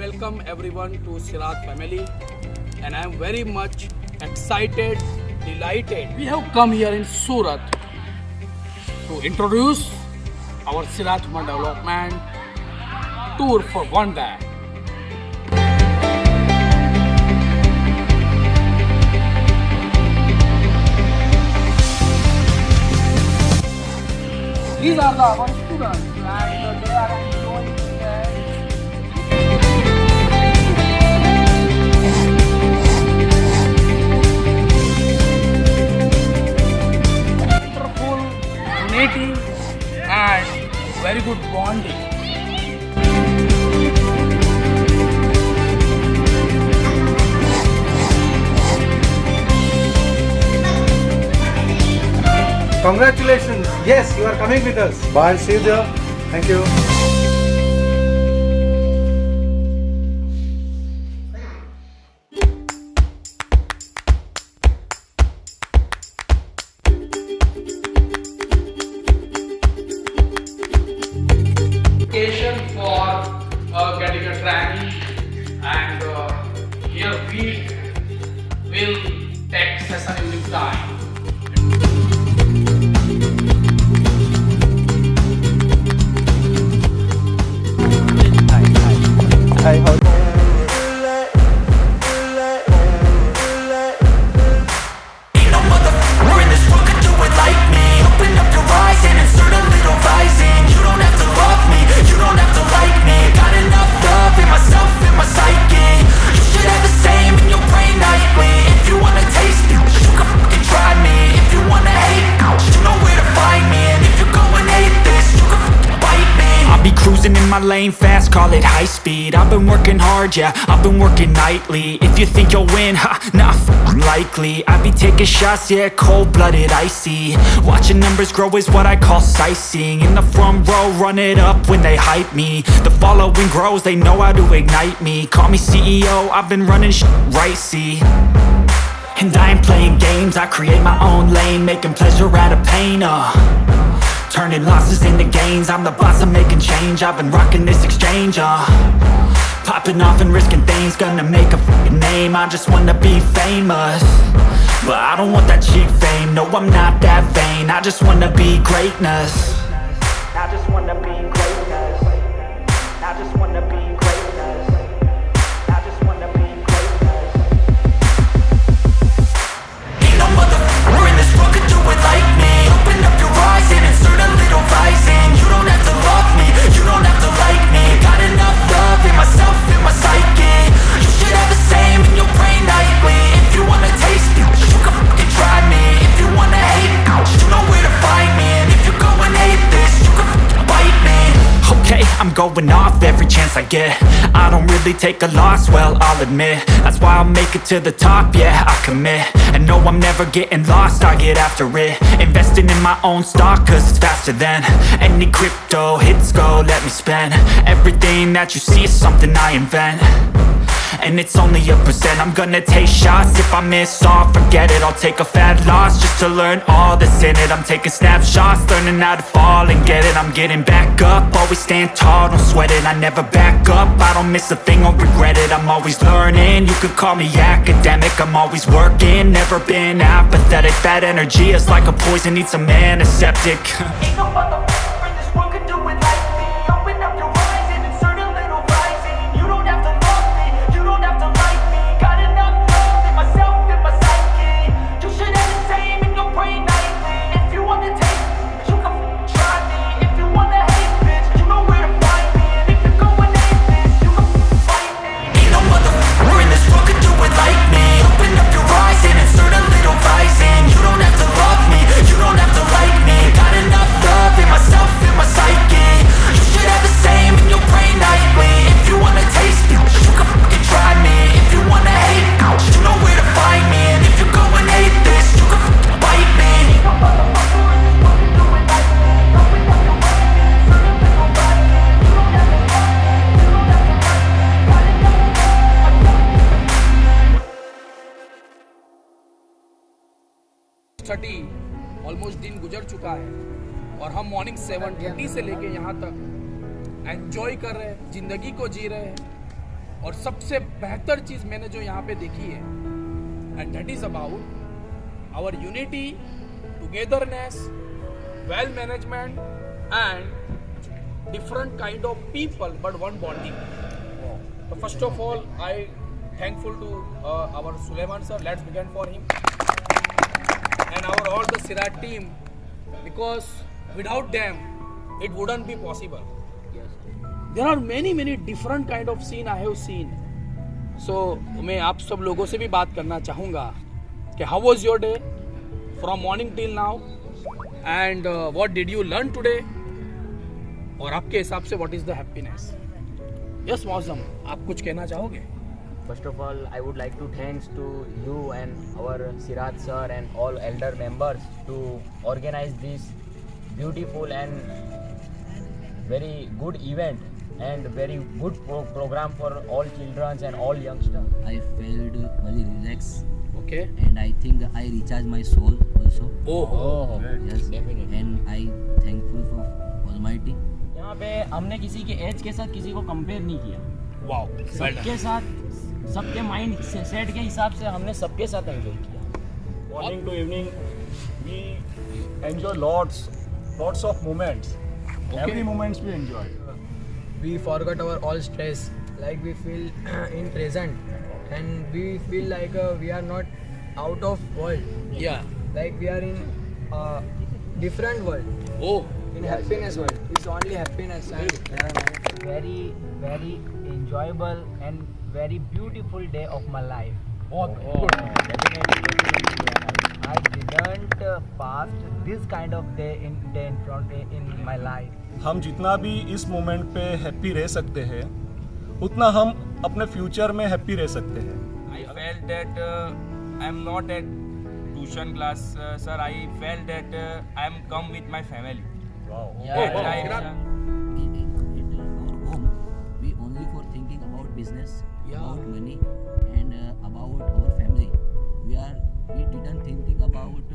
welcome everyone to Sirat family, and I am very much excited, delighted. We have come here in Surat to introduce our Sirat development tour for one day. These are our students and they are enjoying wonderful unity and very good bonding. Congratulations. Yes, you are coming with us. Bye. See you there. Thank you. Application for getting a training, and here we will take session evening time. In my lane fast, call it high speed. I've been working hard, yeah, I've been working nightly. If you think you'll win, not likely. I be taking shots, yeah, cold-blooded, icy. Watching numbers grow is what I call sightseeing. In the front row, run it up when they hype me. The following grows, they know how to ignite me. Call me CEO, I've been running right, see. And I ain't playing games, I create my own lane, making pleasure out of pain, turning losses into gains. I'm the boss, I'm making change. I've been rocking this exchange, popping off and risking things. Gonna make a f***ing name. I just wanna be famous, but I don't want that cheap fame. No, I'm not that vain. I just wanna be greatness. I just wanna be greatness. I just wanna be greatness. I just wanna be greatness. Ain't no motherfucker in this world could do it like me. Open up your eyes and insert a little rising. You don't have to love me, you don't have to like me. Got enough love in myself, in my psyche. You should have the same in your brain nightly. If you wanna taste me, you can fucking try me. If you wanna hate, you know where to find me. And if you go and hate this, you can fucking bite me. Okay, I'm going off every chance I get. I don't really take a loss, well, I'll admit. That's why I'll make it to the top, yeah, I commit. And no, I'm never getting lost, I get after it. Investing in my own stock, cause it's faster than any crypto hits go, let me spend. Everything that you see is something I invent, and it's only a percent. I'm gonna take shots, if I miss all, forget it. I'll take a fat loss just to learn all that's in it. I'm taking snapshots, learning how to fall and get it. I'm getting back up, always stand tall, don't sweat it. I never back up, I don't miss a thing or regret it. I'm always learning, you could call me academic. I'm always working, never been apathetic. That energy is like a poison, needs some antiseptic. Ain't no motherfucker in this world could do it like me. Open up your eyes and insert a little rising. You don't have to love me, you don't have to like me. Got enough love in myself, in my psyche. You should have the same in your brain nightly. If you wanna taste me, you can try me. If you wanna hate, bitch, you know where to find me. And if you go and hate this, you can fight me. Ain't no motherfucker in this world could do it like me. Open up your eyes and insert a little rising. You don't have to love me, you don't have to like me. Got enough love in myself, in my psyche. You should have the same in your brain nightly. If you wanna taste me, you can fucking try me. If you wanna hate, you know where to find me. And if you go and hate this, you can fucking bite me. Ain't no motherfucker in this world could do it like me. Open up your eyes and insert a little rising. You don't have to love me, you don't have to like me. Got enough study almost दिन गुजर चुका है और हम morning 7:30 से लेके यहाँ तक एंजॉय कर रहे हैं, जिंदगी को जी रहे हैं। और सबसे बेहतर चीज मैंने जो यहाँ पे देखी है, and that is about our unity, togetherness, well management and different kind of people but one bonding. So first of all, I thankful to our Sulaiman sir. Let's begin for him and our all the Sirat team, because without them it wouldn't be possible. There are many different kind of scene I have seen. So मैं आप सब लोगों से भी बात करना चाहूँगा कि how was your day from morning till now and what did you learn today, और आपके हिसाब से what is the happiness. Yes, Mozam, आप कुछ कहना चाहोगे? First of all, I would like to thanks to you and our Sirat sir and all elder members to organize this beautiful and very good event and very good program for all children and all youngsters. I felt very relaxed Okay. and I think I recharge my soul also. Oh. Yes, definitely. and I thankful for Almighty. यहाँ पे हमने किसी के as के साथ किसी को compare नहीं किया. Wow. सबके साथ, सबके माइंड सेट के हिसाब से हमने सबके साथ एंजॉय किया. Morning to evening, we enjoy lots of moments. Every moments we enjoy. We forgot our all stress, like we feel in present, and we feel like we are not out of world, Yeah. like we are in a different world, Oh. in happiness world. It's only happiness and very enjoyable and very beautiful day of my life. बहुत Definitely. I didn't pass this kind of day in my life. हम जितना भी इस moment पे happy रह सकते हैं, उतना हम अपने फ्यूचर में हैप्पी रह सकते हैं. I felt that I am not at tuition class, sir. I felt that I am come with my family. Wow. That wow. time, Sirat. At our home, we only for thinking about business, Yeah. about money, and about our family. We didn't thinking about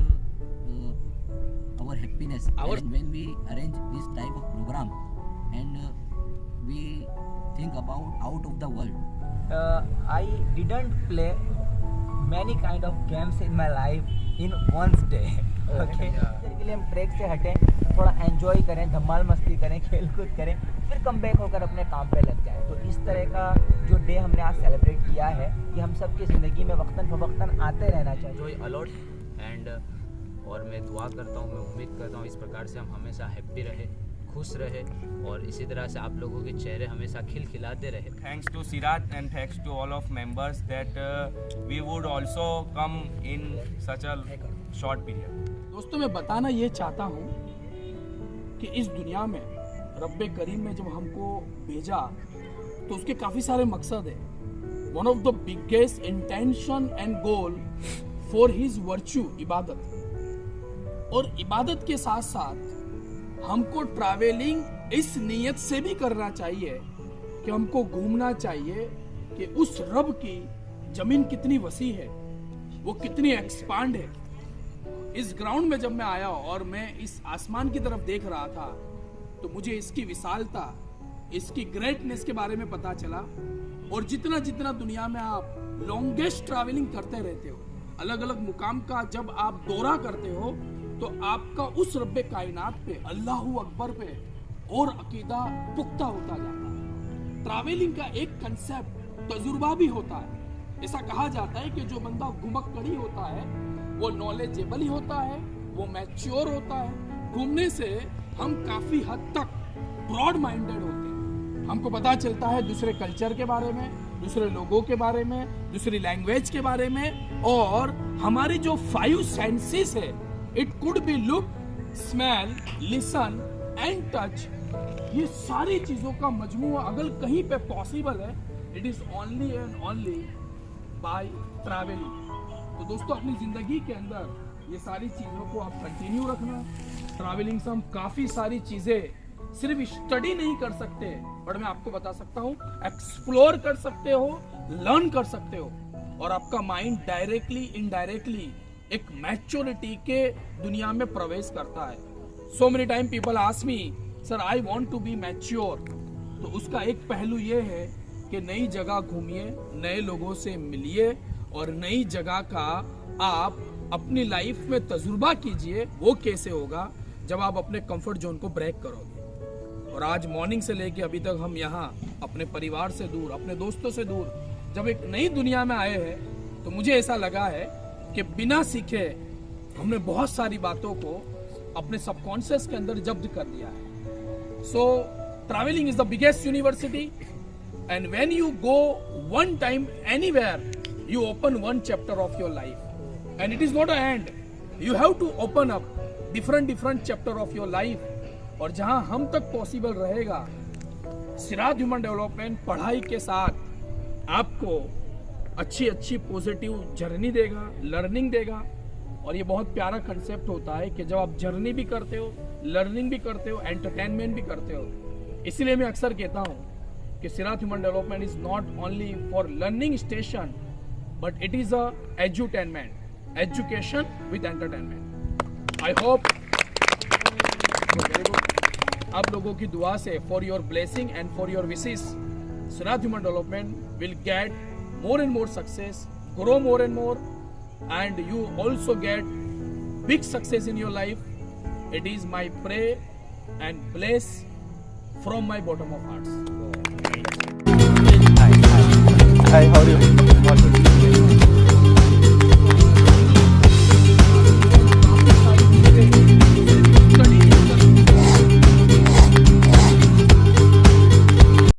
our happiness. Our- And when we arrange this type of program, and we think about out of the world. I didn't play many kind of games in my life in one day. Okay. इसके लिए हम track से हटें, थोड़ा enjoy करें, धमाल मस्ती करें, खेल कूद करें, फिर कम बैक होकर अपने काम पे लग जाएं. तो इस तरह का जो डे हमने आज सेलिब्रेट किया है, कि हम सबकी ज़िंदगी में वक्तन फवक्तन आते रहना चाहिए. एंजॉय अलॉट एंड और मैं दुआ करता हूँ, मैं उम्मीद करता हूँ इस प्रकार से हम हमेशा हैप्पी रहे, खुश रहे और इसी तरह से आप लोगों के चेहरे हमेशा खिलखिलाते रहे. thanks to Sirat and thanks to all of members that we would also come in such a short period. दोस्तों, मैं बताना ये चाहता हूँ कि इस दुनिया में रब्बे करीम ने जब हमको भेजा तो उसके काफ़ी सारे मकसद हैं. One of the biggest intention and goal for his virtue इबादत, और इबादत के साथ साथ हमको ट्रैवलिंग इस नीयत से भी करना चाहिए कि हमको घूमना चाहिए कि उस रब की जमीन कितनी वसी है, वो कितनी एक्सपांड है. इस ग्राउंड में जब मैं आया और मैं इस आसमान की तरफ देख रहा था तो मुझे इसकी विशालता, इसकी ग्रेटनेस के बारे में पता चला. और जितना जितना दुनिया में आप लॉन्गेस्ट ट्रैवलिंग करते रहते हो, अलग अलग मुकाम का जब आप दौरा करते हो, तो आपका उस रब्बे कायनात पे, अल्लाहू अकबर पे और अकीदा पुख्ता होता जाता है. ट्रैवलिंग का एक कंसेप्ट तजुर्बा भी होता है. ऐसा कहा जाता है कि जो बंदा घुमक्कड़ी होता है वो नॉलेजेबल ही होता है, वो मैच्योर होता है. घूमने से हम काफ़ी हद तक ब्रॉड माइंडेड होते हैं. हमको पता चलता है दूसरे कल्चर के बारे में, दूसरे लोगों के बारे में, दूसरी लैंग्वेज के बारे में, और हमारी जो 5 सेंसेस है, it could be look, smell, listen and touch, ये सारी चीज़ों का मजमूआ अगर कहीं पे पॉसिबल है, it is only and only by travelling. तो दोस्तों, अपनी ज़िंदगी के अंदर ये सारी चीज़ों को आप कंटिन्यू रखना. ट्रैवलिंग से हम काफ़ी सारी चीज़ें सिर्फ स्टडी नहीं कर सकते, बट मैं आपको बता सकता हूँ एक्सप्लोर कर सकते हो, लर्न कर सकते हो, और आपका माइंड डायरेक्टली इनडायरेक्टली एक मैच्योरिटी के दुनिया में प्रवेश करता है. So many time people ask me, sir I want to be mature. तो उसका एक पहलू ये है कि नई जगह घूमिए, नए लोगों से मिलिए और नई जगह का आप अपनी लाइफ में तजुर्बा कीजिए। वो कैसे होगा? जब आप अपने कंफर्ट जोन को ब्रेक करोगे। और आज मॉर्निंग से लेके अभी तक हम यहाँ अपने परिवार से दूर, अपने दोस्तों से दूर, जब एक नई दुनिया में आए हैं तो मुझे ऐसा लगा है कि बिना सीखे हमने बहुत सारी बातों को अपने सबकॉन्शियस के अंदर जब्त कर दिया है। सो travelling is the biggest university and when you go one time anywhere you open one chapter of your life and it is not an end. You have to open up different chapter of your life. और जहां हम तक possible रहेगा, Siraj human development पढ़ाई के साथ आपको अच्छी पॉजिटिव जर्नी देगा, लर्निंग देगा। और ये बहुत प्यारा कंसेप्ट होता है कि जब आप जर्नी भी करते हो, लर्निंग भी करते हो, एंटरटेनमेंट भी करते हो। इसलिए मैं अक्सर कहता हूँ कि Siraj human development is not only for learning station but it is a edutainment, education with entertainment. I hope आप लोगों की दुआ से, for your blessing and for your wishes, Siraj Human Development will get more and more success, grow more and more, and you also get big success in your life. It is my prayer and bless from my bottom of hearts. Hi, how are you?